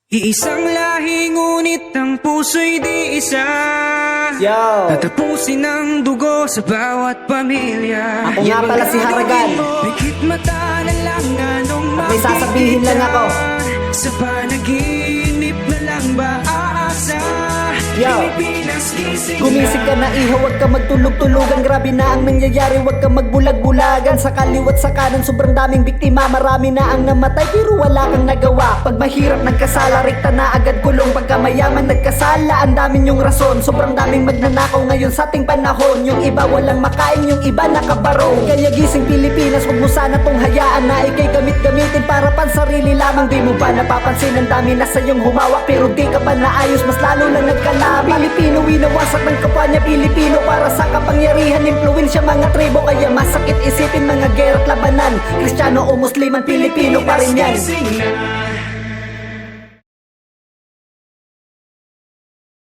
Iisang lahi ngunit ang puso'y di isa. Yo! Tatapusin ang dugo sa bawat pamilya. Ako nga pala si Haragan. Pikit mata na lang anong At may sasabihin lang ako. Sa panaginip na lang ba aasa? Yo! Pilipinas gising Gumising ka na iho, wag ka magtulog-tulogan. Grabe na ang nangyayari, wag ka magbulag-bulagan. Sa kaliwat sa kanan, sobrang daming biktima. Marami na ang namatay, pero wala kang nagawa. Pag mahirap nagkasala, rekta na agad kulong. Pagka mayaman nagkasala, ang dami niyong rason. Sobrang daming magnanakaw ngayon sa ating panahon. Yung iba walang makain, yung iba nakabarong. Kaya gising Pilipinas, wag mo sana tong hayaan na ikay gamit-gamitin para pansarili lamang. Di mo ba napapansin, ang dami na sa'yong humawak, pero di ka pa naayos, mas lalo lang nagkalaman. Pilipino, winawasak ng kapwa niya Pilipino para sa kapangyarihan, impluwensya mga tribo. Kaya masakit isipin mga gera't labanan, Kristiyano o Musliman, Pilipino pa rin yan. gising na.